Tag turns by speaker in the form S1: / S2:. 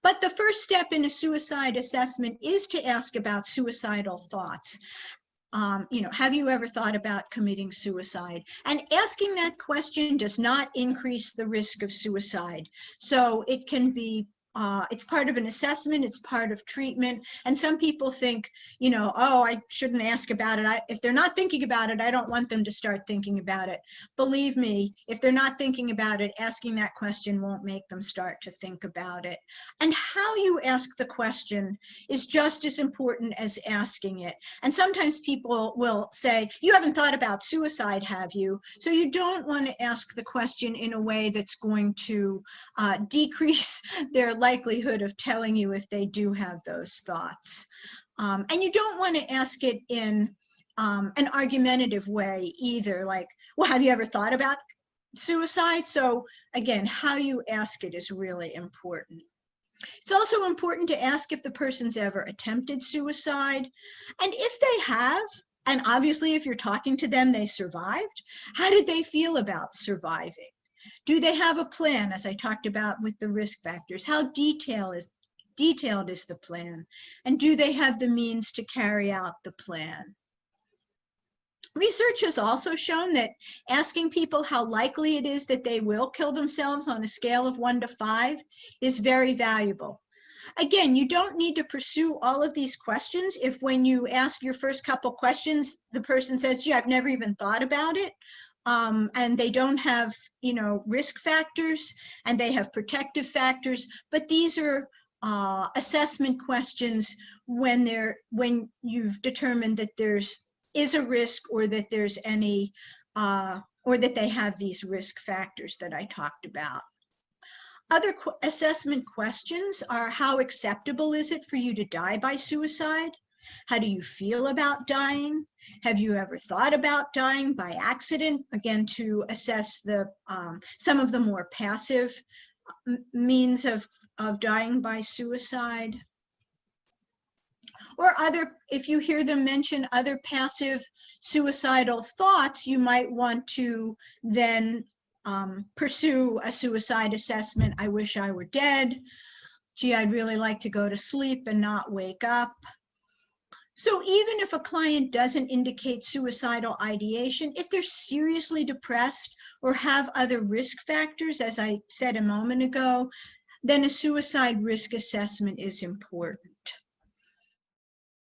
S1: But the first step in a suicide assessment is to ask about suicidal thoughts. Have you ever thought about committing suicide? And asking that question does not increase the risk of suicide. So it can be, it's part of an assessment, it's part of treatment. And some people think, oh, I shouldn't ask about it. If they're not thinking about it, I don't want them to start thinking about it. Believe me, if they're not thinking about it, asking that question won't make them start to think about it. And how you ask the question is just as important as asking it. And sometimes people will say, you haven't thought about suicide, have you? So you don't want to ask the question in a way that's going to decrease their likelihood of telling you if they do have those thoughts. And you don't want to ask it in an argumentative way either, like, well, have you ever thought about suicide? So again, how you ask it is really important. It's also important to ask if the person's ever attempted suicide. And if they have, and obviously if you're talking to them, they survived, how did they feel about surviving? Do they have a plan, as I talked about with the risk factors? How detailed is the plan? And do they have the means to carry out the plan? Research has also shown that asking people how likely it is that they will kill themselves on a scale of 1 to 5 is very valuable. Again, you don't need to pursue all of these questions if when you ask your first couple questions, the person says, gee, I've never even thought about it. And they don't have, risk factors, and they have protective factors, but these are assessment questions when you've determined that is a risk, or that there's any, or that they have these risk factors that I talked about. Other assessment questions are, how acceptable is it for you to die by suicide? How do you feel about dying? Have you ever thought about dying by accident? Again, to assess some of the more passive means of dying by suicide. Or if you hear them mention other passive suicidal thoughts, you might want to then pursue a suicide assessment. I wish I were dead. Gee, I'd really like to go to sleep and not wake up. So even if a client doesn't indicate suicidal ideation, if they're seriously depressed or have other risk factors, as I said a moment ago, then a suicide risk assessment is important.